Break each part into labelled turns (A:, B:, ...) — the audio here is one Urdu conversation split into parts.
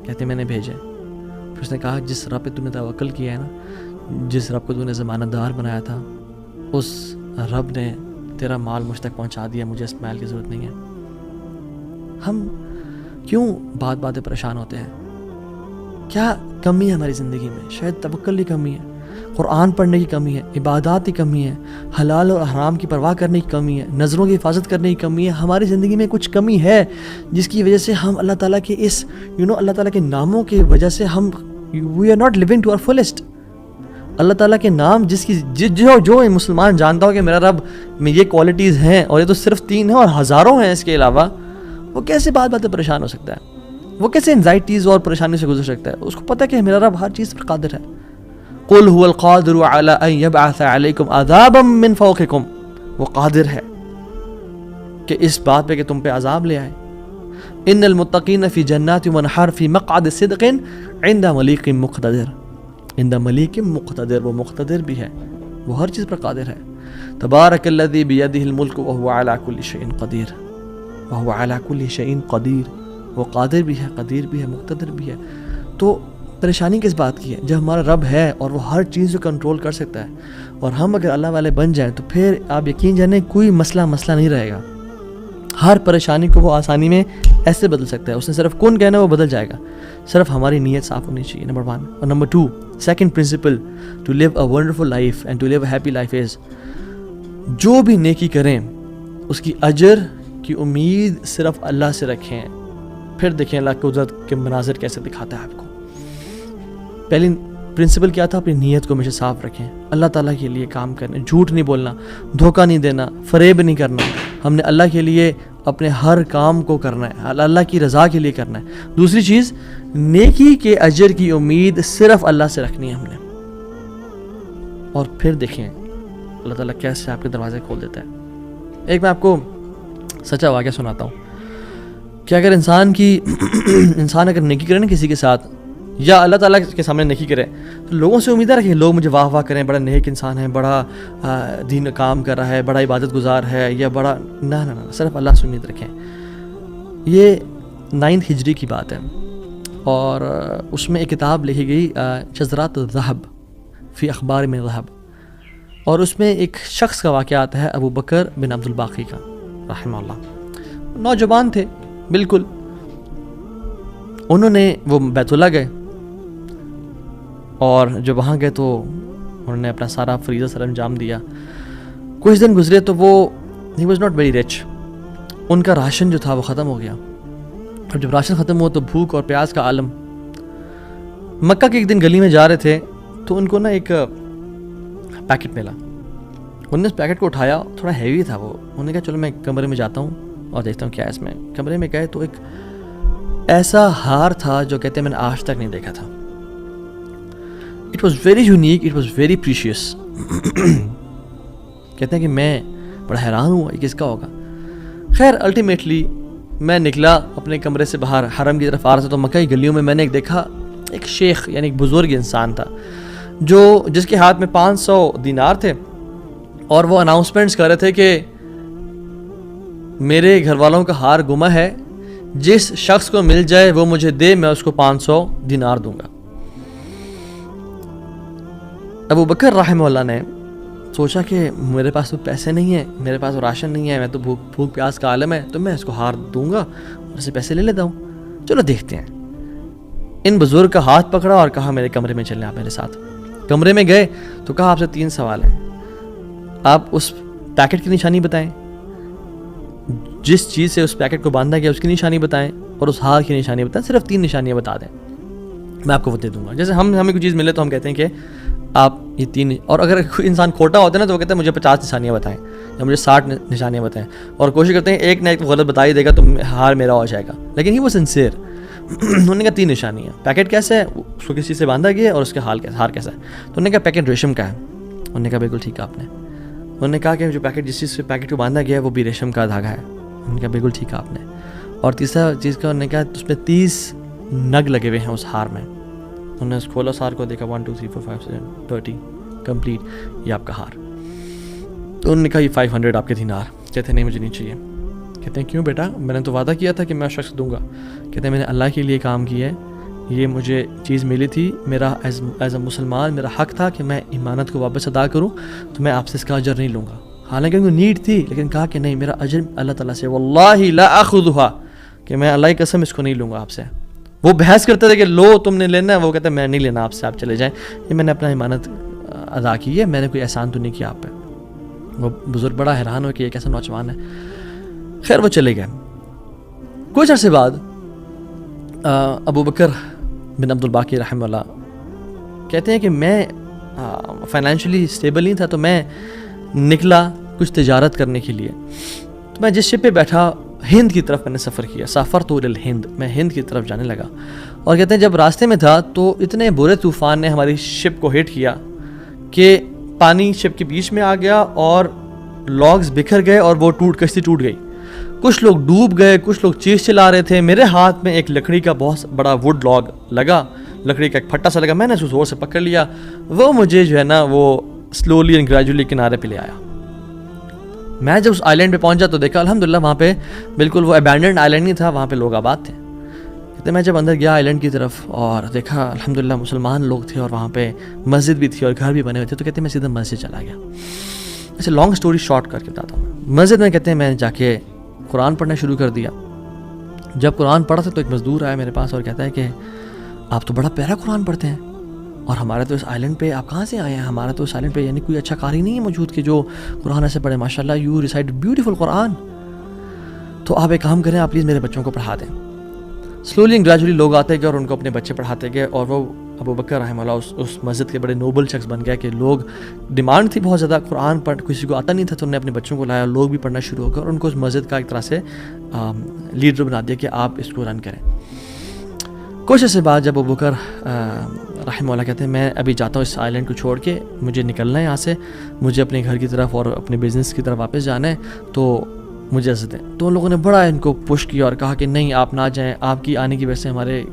A: کہتے ہیں میں نے بھیجے. پھر اس نے کہا جس رب پہ تو نے توکل کیا ہے نا, جس رب کو تو نے ضمانت دار بنایا تھا, اس رب نے تیرا مال مجھ تک پہنچا دیا, مجھے اس مال کی ضرورت نہیں ہے. ہم کیوں بات باتیں پریشان ہوتے ہیں؟ کیا کمی ہے ہماری زندگی میں؟ شاید توکل کی کمی ہے, قرآن پڑھنے کی کمی ہے, عبادات کی کمی ہے, حلال اور حرام کی پرواہ کرنے کی کمی ہے, نظروں کی حفاظت کرنے کی کمی ہے. ہماری زندگی میں کچھ کمی ہے جس کی وجہ سے ہم اللہ تعالیٰ کے اس اللہ تعالیٰ کے ناموں کی وجہ سے ہم we are not living to our fullest. اللہ تعالیٰ کے نام جس کی جو مسلمان جانتا ہو کہ میرا رب میں یہ کوالٹیز ہیں, اور یہ تو صرف 3 ہیں اور ہزاروں ہیں اس کے علاوہ, وہ کیسے بات باتیں پریشان ہو سکتا ہے؟ وہ کیسے انزائٹیز اور پریشانی سے گزر سکتا ہے؟ اس کو پتہ کہ میرا رب ہر چیز پر قادر ہے. قل هو القادر على ان يبعث عليكم عذابا من فوقكم, وہ قادر ہے کہ اس بات پہ کہ تم پہ عذاب لے آئے. ان المتقین فی جنات ونہر فی مقعد صدق عند ملیک مقتدر. عند ملیک مقتدر, وہ مقتدر بھی ہے, وہ ہر چیز پر قادر ہے. تبارک الذی بیدہ الملک وهو علی کل شیء قدیر. وهو علی کل شیء قدیر, وہ قادر بھی ہے, قدیر بھی ہے, مقتدر بھی ہے. تو پریشانی کس بات کی ہے؟ جب ہمارا رب ہے اور وہ ہر چیز کو کنٹرول کر سکتا ہے, اور ہم اگر اللہ والے بن جائیں تو پھر آپ یقین جانیں کوئی مسئلہ نہیں رہے گا. ہر پریشانی کو وہ آسانی میں ایسے بدل سکتا ہے. اس نے صرف کن کہنا وہ بدل جائے گا, صرف ہماری نیت صاف ہونی چاہیے, نمبر 1. اور number 2, second principle to live a wonderful life and to live a happy life is, جو بھی نیکی کریں اس کی اجر کی امید صرف اللہ سے رکھیں. پھر دیکھیں اللہ قدرت کے مناظر کیسے دکھاتا ہے آپ کو. پہلی پرنسپل کیا تھا؟ اپنی نیت کو ہمیشہ صاف رکھیں, اللہ تعالیٰ کے لیے کام کریں, جھوٹ نہیں بولنا, دھوکہ نہیں دینا, فریب نہیں کرنا. ہم نے اللہ کے لیے اپنے ہر کام کو کرنا ہے, اللہ کی رضا کے لیے کرنا ہے. دوسری چیز, نیکی کے اجر کی امید صرف اللہ سے رکھنی ہے ہم نے. اور پھر دیکھیں اللہ تعالیٰ کیسے آپ کے دروازے کھول دیتا ہے. ایک میں آپ کو سچا واقعہ سناتا ہوں کہ اگر انسان اگر نیکی کرے نا کسی کے ساتھ, یا اللہ تعالیٰ کے سامنے نیکی کرے, تو لوگوں سے امیدیں رکھیں لوگ مجھے واہ کریں, بڑا نیک انسان ہے, بڑا دین کام کر رہا ہے, بڑا عبادت گزار ہے, یا بڑا نہ, صرف اللہ سے امید رکھیں. یہ 9 ہجری کی بات ہے, اور اس میں ایک کتاب لکھی گئی شذرات الذہب فی اخبار من ذہب, اور اس میں ایک شخص کا واقعہ آتا ہے, ابو بکر بن عبد الباقی کا رحمہ اللہ. نوجوان تھے بالکل, انہوں نے وہ بیت اللہ گئے, اور جب وہاں گئے تو انہوں نے اپنا سارا فریضہ سر انجام دیا. کچھ دن گزرے تو وہ he was not very rich, ان کا راشن جو تھا وہ ختم ہو گیا. اور جب راشن ختم ہوا تو بھوک اور پیاس کا عالم. مکہ کے ایک دن گلی میں جا رہے تھے تو ان کو نا ایک پیکٹ ملا. انہوں نے اس پیکٹ کو اٹھایا, تھوڑا ہیوی تھا وہ. انہوں نے کہا چلو میں کمرے میں جاتا ہوں اور دیکھتا ہوں کیا ہے اس میں. کمرے میں گئے تو ایک ایسا ہار تھا جو کہتے ہیں میں نے آج تک نہیں دیکھا تھا. It was very unique, it was very precious. کہتے ہیں کہ میں بڑا حیران ہوا یہ کس کا ہوگا. خیر الٹیمیٹلی میں نکلا اپنے کمرے سے باہر, حرم کی طرف آ رہا تھا, تو مکہ کی گلیوں میں نے ایک دیکھا, ایک شیخ یعنی ایک بزرگ انسان تھا جس کے ہاتھ میں 500 دینار تھے, اور وہ اناؤنسمنٹس کر رہے تھے کہ میرے گھر والوں کا ہار گما ہے, جس شخص کو مل جائے وہ مجھے دے, میں اس کو 500 دینار دوں گا. ابو بکر رحمہ اللہ نے سوچا کہ میرے پاس تو پیسے نہیں ہیں, میرے پاس راشن نہیں ہے, میں تو بھوک پیاس کا عالم ہے, تو میں اس کو ہار دوں گا اور اسے پیسے لے لیتا ہوں, چلو دیکھتے ہیں. ان بزرگ کا ہاتھ پکڑا اور کہا میرے کمرے میں چلیں آپ میرے ساتھ. کمرے میں گئے تو کہا آپ سے 3 سوال ہیں, آپ اس پیکٹ کی نشانی بتائیں, جس چیز سے اس پیکٹ کو باندھا گیا اس کی نشانی بتائیں, اور اس ہار کی نشانی بتائیں. صرف 3 نشانیاں بتا دیں, میں آپ کو وہ دے دوں گا. جیسے ہمیں کوئی چیز ملے تو ہم کہتے ہیں کہ آپ یہ 3, اور اگر کوئی انسان کھوٹا ہوتا ہے نا تو وہ کہتا ہے مجھے 50 نشانیاں بتائیں یا مجھے 60 نشانیاں بتائیں, اور کوشش کرتے ہیں ایک نہ ایک غلط بتا ہی دے گا تو ہار میرا ہو جائے گا. لیکن ہی وہ سنسیئر. انہوں نے کہا 3 نشانیاں. پیکٹ کیسا ہے, اس کو کسی سے باندھا گیا, اور اس کا ہار کیسا ہے. تو انہوں نے کہا پیکٹ ریشم کا ہے. انہوں نے کہا بالکل ٹھیک ہے آپ نے. انہوں نے کہا کہ جو پیکٹ جس چیز سے پیکٹ کو باندھا گیا ہے وہ بھی ریشم کا دھاگا ہے. انہوں نے کہا بالکل ٹھیک ہے آپ نے. اور تیسرا چیز کا انہوں نے کہا اس میں 30 نگ لگے ہوئے ہیں اس ہار میں. انہوں نے کھولا اس ہار کو, دیکھا 1 2 3 4 5 6 30 کمپلیٹ, یہ آپ کا ہار. تو انہوں نے کہا یہ 500 آپ کے دینار. کہتے ہیں نہیں مجھے نہیں چاہیے. کہتے ہیں کیوں بیٹا, میں نے تو وعدہ کیا تھا کہ میں اس شخص دوں گا. کہتے ہیں میں نے اللہ کے لیے کام کیا ہے, یہ مجھے چیز ملی تھی، میرا ایز اے مسلمان میرا حق تھا کہ میں امانت کو واپس ادا کروں، تو میں آپ سے اس کا اجر نہیں لوں گا. حالانکہ ان کو نیڈ تھی، لیکن کہا کہ نہیں، میرا اجر اللہ تعالیٰ سے، واللہ لا آخذھا، کہ میں اللہ کی قسم اس کو نہیں لوں گا آپ سے. وہ بحث کرتے تھے کہ لو تم نے لینا ہے، وہ کہتے ہیں میں نہیں لینا آپ سے، آپ چلے جائیں، یہ میں نے اپنا امانت ادا کی ہے، میں نے کوئی احسان تو نہیں کیا آپ پہ. وہ بزرگ بڑا حیران ہو کہ یہ کیسا نوجوان ہے. خیر وہ چلے گئے. کچھ عرصے بعد ابو بکر بن عبد الباقی رحمہ اللہ کہتے ہیں کہ میں فائنینشلی اسٹیبل نہیں تھا، تو میں نکلا کچھ تجارت کرنے کے لیے. تو میں جس شپ پہ بیٹھا، ہند کی طرف میں نے سفر کیا، سافرت الی الہند، میں ہند کی طرف جانے لگا. اور کہتے ہیں جب راستے میں تھا تو اتنے برے طوفان نے ہماری شپ کو ہٹ کیا کہ پانی شپ کے بیچ میں آ گیا اور لاگز بکھر گئے اور وہ کشتی ٹوٹ گئی. کچھ لوگ ڈوب گئے، کچھ لوگ چیخ چلا رہے تھے. میرے ہاتھ میں ایک لکڑی کا بہت بڑا ووڈ لاگ لگا، لکڑی کا ایک پھٹا سا لگا، میں نے اس کو زور سے پکڑ لیا. وہ مجھے جو ہے نا وہ سلولی اینڈ گریجولی کنارے پہ لے آیا. میں جب اس آئلینڈ پہ پہنچا تو دیکھا الحمدللہ وہاں پہ بالکل وہ ابینڈنڈ آئلینڈ نہیں تھا، وہاں پہ لوگ آباد تھے. کہتے میں جب اندر گیا آئلینڈ کی طرف اور دیکھا الحمدللہ مسلمان لوگ تھے اور وہاں پہ مسجد بھی تھی اور گھر بھی بنے ہوئے تھے. تو کہتے ہیں میں سیدھا مسجد چلا گیا. ایسے لانگ سٹوری شارٹ کر کے بتاتا ہوں. مسجد میں کہتے ہیں میں نے جا کے قرآن پڑھنا شروع کر دیا. جب قرآن پڑھا تھا تو ایک مزدور آیا میرے پاس اور کہتا ہے کہ آپ تو بڑا پیارا قرآن پڑھتے ہیں، اور ہمارے تو اس آئلینڈ پہ آپ کہاں سے آئے ہیں؟ ہمارا تو اس آئلینڈ پہ یعنی کوئی اچھا قاری نہیں ہے موجود کہ جو قرآن ایسے پڑھے. ماشاء اللہ یو ریسائٹ بیوٹیفل قرآن. تو آپ ایک کام کریں، آپ پلیز میرے بچوں کو پڑھا دیں. سلولی اینڈ گریجولی لوگ آتے گئے اور ان کو اپنے بچے پڑھاتے گئے. اور وہ ابو بکر رحمہ اللہ اس مسجد کے بڑے نوبل شخص بن گیا کہ لوگ ڈیمانڈ تھی بہت زیادہ، قرآن پڑھ کسی کو آتا نہیں تھا تو انہوں نے اپنے بچوں کو لایا، لوگ بھی پڑھنا شروع ہو گئے اور ان کو اس مسجد کا ایک طرح سے لیڈر بنا دیا کہ آپ اس کو رن کریں. کچھ عرصے بعد جب ابو بکر رحمہ اللہ کہتے ہیں میں ابھی جاتا ہوں اس آئلینڈ کو چھوڑ کے، مجھے نکلنا ہے یہاں سے، مجھے اپنے گھر کی طرف اور اپنے بزنس کی طرف واپس جانا ہے، تو مجھے اجازت دیں. تو ان لوگوں نے بڑا ان کو پش کیا اور کہا کہ نہیں آپ نہ جائیں، آپ کی آنے کی وجہ سے ہمارے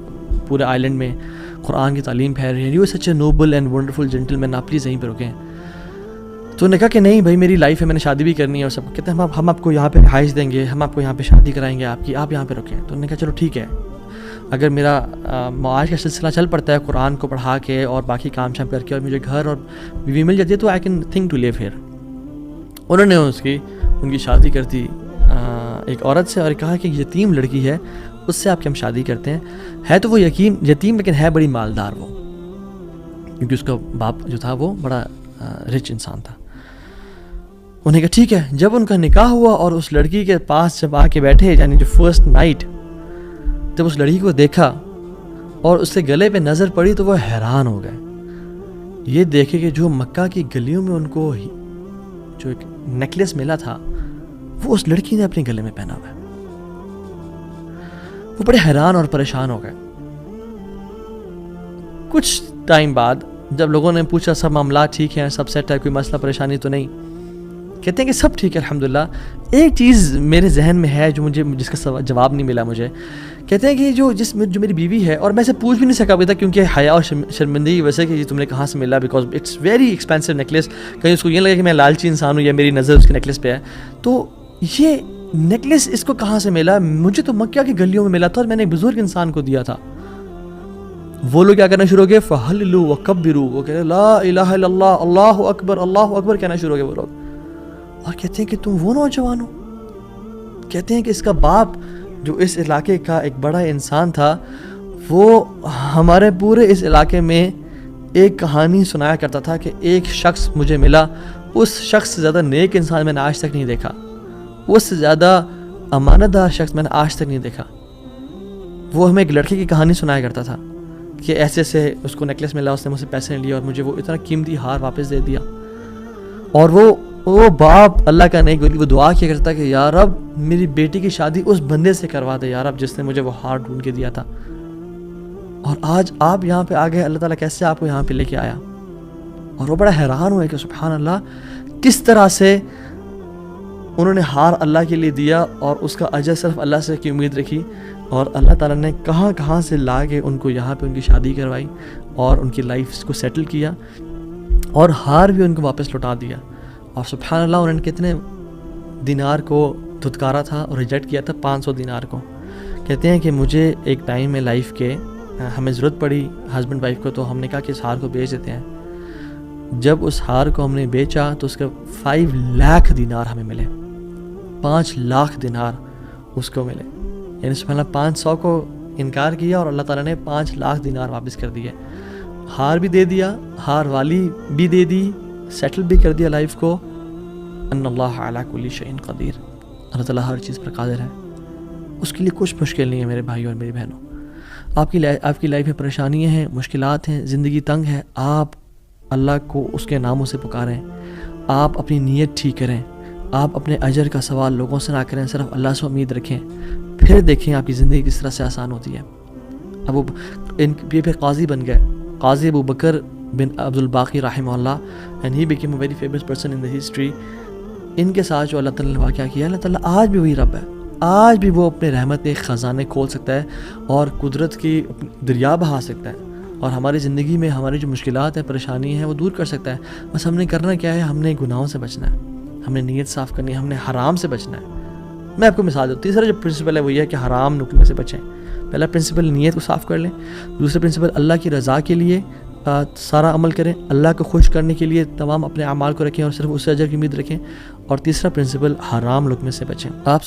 A: پورے آئلینڈ میں قرآن کی تعلیم پھیل رہی ہے، you such a noble and wonderful gentleman, آپ پلیز یہیں پہ رکیں. تو انہوں نے کہا کہ نہیں بھائی میری لائف ہے، میں نے شادی بھی کرنی ہے اور سب. کہتے ہیں ہم آپ کو یہاں پہ رہائش دیں گے، ہم آپ کو یہاں پہ شادی کرائیں گے آپ کی، آپ یہاں پہ رکیں. تو انہوں نے کہا چلو ٹھیک ہے، اگر میرا معاش کا سلسلہ چل پڑتا ہے قرآن کو پڑھا کے اور باقی کام شام کر کے اور مجھے گھر اور بیوی مل جاتی ہے تو I can think to live here. انہوں نے ان کی شادی کر دی ایک عورت سے اور کہا کہ یتیم لڑکی ہے اس سے آپ کی ہم شادی کرتے ہیں. ہے تو وہ یتیم لیکن ہے بڑی مالدار وہ، کیونکہ اس کا باپ جو تھا وہ بڑا رچ انسان تھا. انہیں کہا ٹھیک ہے. جب ان کا نکاح ہوا اور اس لڑکی کے پاس جب آ کے بیٹھے، یعنی جو فرسٹ نائٹ جب اس لڑکی کو دیکھا اور اس سے گلے پہ نظر پڑی تو وہ حیران ہو گئے. یہ دیکھے کہ جو مکہ کی گلیوں میں ان کو جو ایک نیکلیس ملا تھا وہ اس لڑکی نے اپنے گلے میں پہنا ہوا ہے. وہ بڑے حیران اور پریشان ہو گئے. کچھ ٹائم بعد جب لوگوں نے پوچھا سب معاملات ٹھیک ہیں، سب سیٹ ہے، کوئی مسئلہ پریشانی تو نہیں، کہتے ہیں کہ سب ٹھیک ہے الحمدللہ. ایک چیز میرے ذہن میں ہے جو جس کا جواب نہیں ملا مجھے. کہتے ہیں کہ جو میری بیوی ہے، اور میں سے پوچھ بھی نہیں سکا ابھی تک کیونکہ حیا اور شرمندگی کی وجہ سے کہ یہ تم نے کہاں سے ملا، because it's very expensive necklace. کہیں اس کو یہ لگا کہ میں لالچی انسان ہوں یا میری نظر اس کے نیکلیس پہ ہے. تو یہ نیکلیس اس کو کہاں سے ملا؟ مجھے تو مکہ کی گلیوں میں ملا تھا اور میں نے ایک بزرگ انسان کو دیا تھا. وہ لوگ کیا کرنا شروع ہو گئے؟ فَحَلِّلُوا وَكَبِّرُوا، وہ کہہ رہے لا الہ الا اللہ، اللہ اکبر اللہ اکبر کہنا شروع ہو گئے وہ لوگ. اور کہتے ہیں کہ تم وہ نوجوان ہو. کہتے ہیں کہ اس کا باپ جو اس علاقے کا ایک بڑا انسان تھا وہ ہمارے پورے اس علاقے میں ایک کہانی سنایا کرتا تھا کہ ایک شخص مجھے ملا، اس شخص سے زیادہ نیک انسان میں نے آج تک نہیں دیکھا، اس سے زیادہ امانت دار شخص میں نے آج تک نہیں دیکھا. وہ ہمیں ایک لڑکے کی کہانی سنایا کرتا تھا کہ ایسے سے اس کو نیکلیس ملا، اس نے مجھ سے پیسے نہیں لیے اور مجھے وہ اتنا قیمتی ہار واپس دے دیا. اور وہ باپ اللہ کا نہیں گولی، وہ دعا کیا کرتا کہ یا رب میری بیٹی کی شادی اس بندے سے کروا دے یا رب جس نے مجھے وہ ہار ڈھونڈ کے دیا تھا. اور آج آپ یہاں پہ آ گئے، اللہ تعالیٰ کیسے آپ کو یہاں پہ لے کے آیا. اور وہ بڑا حیران ہوئے کہ سبحان اللہ کس طرح سے انہوں نے ہار اللہ کے لیے دیا اور اس کا اجر صرف اللہ سے کی امید رکھی، اور اللہ تعالیٰ نے کہاں سے لا کے ان کو یہاں پہ ان کی شادی کروائی اور ان کی لائف کو سیٹل کیا اور ہار بھی ان کو واپس لوٹا دیا. اور سبحان اللہ انہوں نے کتنے دینار کو دھتکارا تھا اور ریجیکٹ کیا تھا؟ 500 دینار کو. کہتے ہیں کہ مجھے ایک ٹائم میں لائف کے ہمیں ضرورت پڑی ہسبینڈ وائف کو تو ہم نے کہا کہ اس ہار کو بیچ دیتے ہیں. جب اس ہار کو ہم نے بیچا تو اس کے 5 لاکھ دینار ہمیں ملے. 5 لاکھ دینار اس کو ملے. یعنی سبحان اللہ 500 کو انکار کیا اور اللہ تعالیٰ نے 5 لاکھ دینار واپس کر دیے. ہار بھی دے دیا, ہار والی بھی دے دی, سیٹل بھی کر دیا لائف کو. ان اللہ علی کل شیء قدیر, اللہ تعالیٰ ہر چیز پر قادر ہے, اس کے لیے کچھ مشکل نہیں ہے میرے بھائیوں اور میری بہنوں. آپ کی لائف میں پریشانیاں ہیں, مشکلات ہیں, زندگی تنگ ہے, آپ اللہ کو اس کے ناموں سے پکاریں, آپ اپنی نیت ٹھیک کریں, آپ اپنے اجر کا سوال لوگوں سے نہ کریں, صرف اللہ سے امید رکھیں, پھر دیکھیں آپ کی زندگی کس طرح سے آسان ہوتی ہے. اب یہ پھر قاضی بن گئے, قاضی ابو بکر بن عبد الباقی رحمہ اللہ, and he became a very famous person in the history. ان کے ساتھ جو اللہ تعالیٰ نے واقعہ کیا, اللہ تعالیٰ آج بھی وہی رب ہے, آج بھی وہ اپنے رحمت کے خزانے کھول سکتا ہے اور قدرت کی دریا بہا سکتا ہے, اور ہماری زندگی میں ہماری جو مشکلات ہیں, پریشانی ہیں, وہ دور کر سکتا ہے. بس ہم نے کرنا کیا ہے, ہم نے گناہوں سے بچنا ہے, ہم نے نیت صاف کرنی ہے, ہم نے حرام سے بچنا ہے. میں آپ کو مثال دوں, تیسرا جو پرنسپل ہے وہ یہ ہے کہ حرام نکلنے سے بچیں. پہلا پرنسپل نیت کو صاف کر لیں, دوسرا پرنسپل اللہ کی رضا کے لیے سارا عمل کریں, اللہ کو خوش کرنے کے لیے تمام اپنے اعمال کو رکھیں اور صرف اس سے اجر کی امید رکھیں, اور تیسرا پرنسپل حرام لقمے سے بچیں. آپ